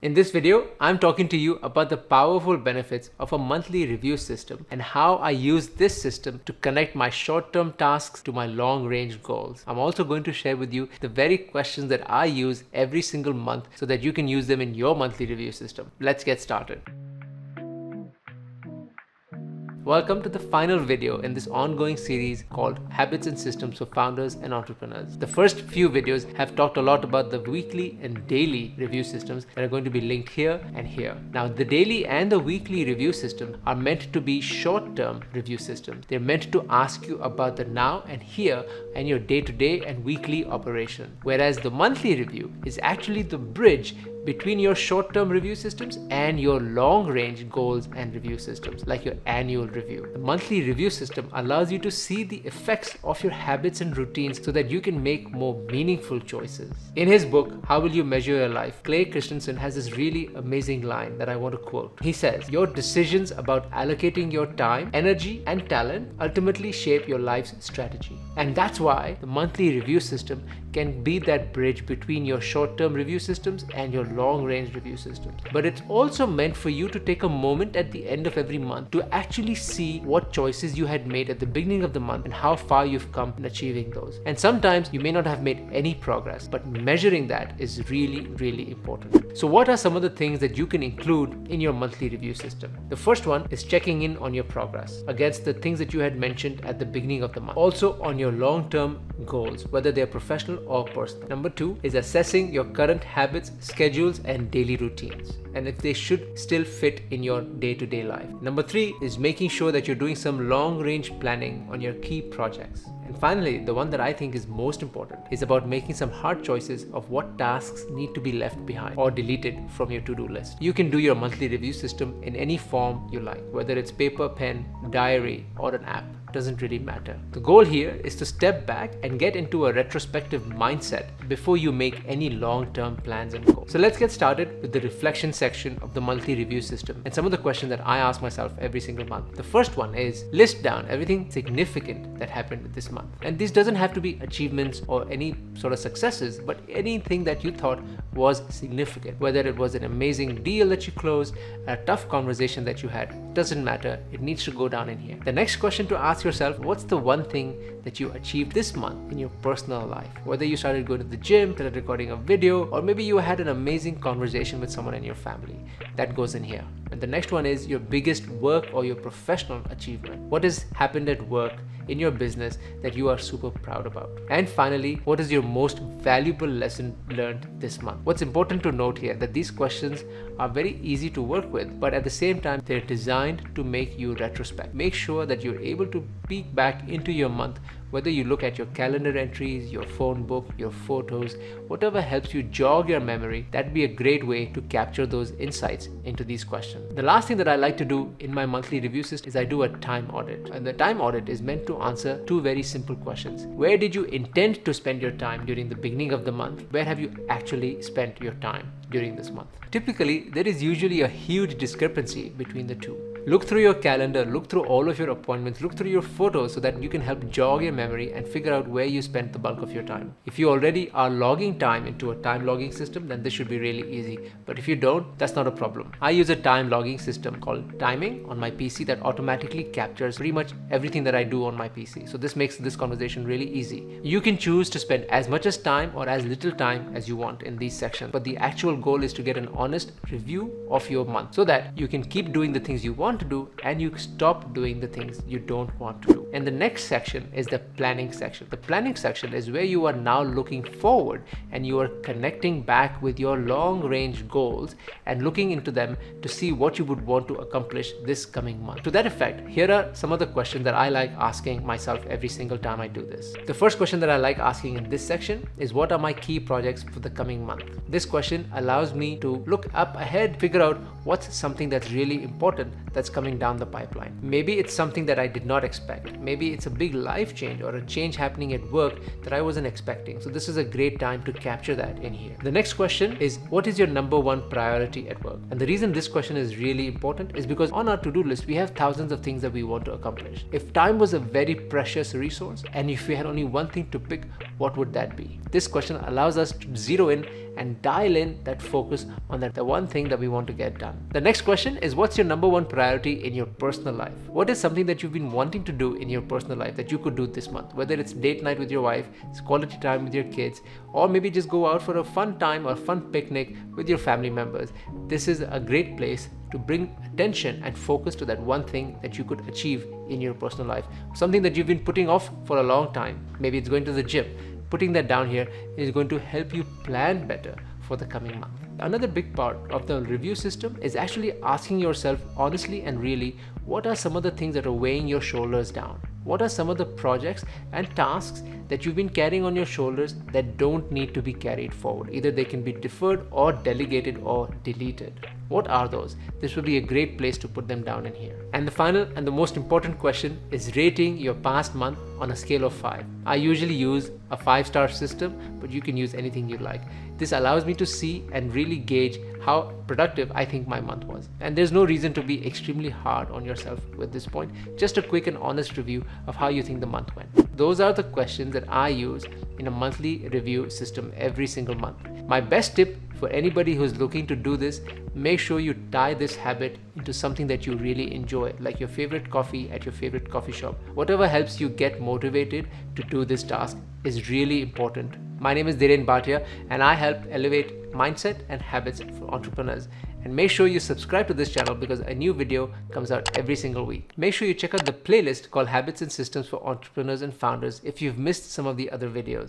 In this video, I'm talking to you about the powerful benefits of a monthly review system and how I use this system to connect my short-term tasks to my long-range goals. I'm also going to share with you the very questions that I use every single month so that you can use them in your monthly review system. Let's get started. Welcome to the final video in this ongoing series called Habits and Systems for Founders and Entrepreneurs. The first few videos have talked a lot about the weekly and daily review systems that are going to be linked here and here. Now, the daily and the weekly review system are meant to be short-term review systems. They're meant to ask you about the now and here and your day-to-day and weekly operation. Whereas the monthly review is actually the bridge between your short-term review systems and your long-range goals and review systems, like your annual review. The monthly review system allows you to see the effects of your habits and routines so that you can make more meaningful choices. In his book, How Will You Measure Your Life, Clay Christensen has this really amazing line that I want to quote. He says, "Your decisions about allocating your time, energy, and talent ultimately shape your life's strategy." And that's why the monthly review system can be that bridge between your short-term review systems and your long-range review systems. But it's also meant for you to take a moment at the end of every month to actually see what choices you had made at the beginning of the month and how far you've come in achieving those. And sometimes you may not have made any progress, but measuring that is really, really important. So what are some of the things that you can include in your monthly review system? The first one is checking in on your progress against the things that you had mentioned at the beginning of the month. Also on your long-term goals, whether they're professional or personal. Number two is assessing your current habits, schedules, and daily routines, and if they should still fit in your day-to-day life. Number three is making sure that you're doing some long-range planning on your key projects. And finally, the one that I think is most important is about making some hard choices of what tasks need to be left behind or deleted from your to-do list. You can do your monthly review system in any form you like, whether it's paper, pen, diary, or an app. Doesn't really matter. The goal here is to step back and get into a retrospective mindset before you make any long-term plans and goals. So let's get started with the reflection section of the monthly review system and some of the questions that I ask myself every single month. The first one is list down everything significant that happened this month. And this doesn't have to be achievements or any sort of successes, but anything that you thought was significant. Whether it was an amazing deal that you closed, a tough conversation that you had, doesn't matter. It needs to go down in here. The next question to ask yourself, what's the one thing that you achieved this month in your personal life? Whether you started going to the gym, started recording a video, or maybe you had an amazing conversation with someone in your family. That goes in here. And the next one is your biggest work or your professional achievement. What has happened at work, in your business, that you are super proud about? And finally, what is your most valuable lesson learned this month? What's important to note here that these questions are very easy to work with, but at the same time, they're designed to make you retrospect. Make sure that you're able to peek back into your month, whether you look at your calendar entries, your phone book, your photos, whatever helps you jog your memory. That'd be a great way to capture those insights into these questions. The last thing that I like to do in my monthly review system is I do a time audit. And the time audit is meant to answer two very simple questions. Where did you intend to spend your time during the beginning of the month? Where have you actually spent your time during this month? Typically, there is usually a huge discrepancy between the two. Look through your calendar, look through all of your appointments, look through your photos so that you can help jog your memory and figure out where you spent the bulk of your time. If you already are logging time into a time logging system, then this should be really easy. But if you don't, that's not a problem. I use a time logging system called Timing on my PC that automatically captures pretty much everything that I do on my PC. So this makes this conversation really easy. You can choose to spend as much as time or as little time as you want in these sections, but the actual goal is to get an honest review of your month so that you can keep doing the things you want to do and you stop doing the things you don't want to do. And the next section is the planning section. The planning section is where you are now looking forward and you are connecting back with your long-range goals and looking into them to see what you would want to accomplish this coming month. To that effect, here are some of the questions that I like asking myself every single time I do this. The first question that I like asking in this section is, what are my key projects for the coming month? This question allows me to look up ahead, figure out what's something that's really important that's coming down the pipeline. Maybe it's something that I did not expect. Maybe it's a big life change or a change happening at work that I wasn't expecting. So this is a great time to capture that in here. The next question is, what is your number one priority at work? And the reason this question is really important is because on our to-do list, we have thousands of things that we want to accomplish. If time was a very precious resource, and if we had only one thing to pick, what would that be? This question allows us to zero in and dial in that focus on the one thing that we want to get done. The next question is, what's your number one priority in your personal life? What is something that you've been wanting to do in your personal life that you could do this month? Whether it's date night with your wife, it's quality time with your kids, or maybe just go out for a fun time or fun picnic with your family members. This is a great place to bring attention and focus to that one thing that you could achieve in your personal life, something that you've been putting off for a long time. Maybe it's going to the gym. Putting that down here is going to help you plan better for the coming month. Another big part of the review system is actually asking yourself honestly and really, what are some of the things that are weighing your shoulders down? What are some of the projects and tasks that you've been carrying on your shoulders that don't need to be carried forward? Either they can be deferred or delegated or deleted. What are those? This would be a great place to put them down in here. And the final and the most important question is rating your past month on a scale of 5. I usually use a 5-star system, but you can use anything you like. This allows me to see and really gauge how productive I think my month was. And there's no reason to be extremely hard on yourself with this point. Just a quick and honest review of how you think the month went. Those are the questions that I use in a monthly review system every single month. My best tip for anybody who's looking to do this, make sure you tie this habit into something that you really enjoy, like your favorite coffee at your favorite coffee shop. Whatever helps you get motivated to do this task is really important. My name is Dhiren and I help elevate mindset and habits for entrepreneurs. And make sure you subscribe to this channel because a new video comes out every single week. Make sure you check out the playlist called Habits and Systems for Entrepreneurs and Founders if you've missed some of the other videos.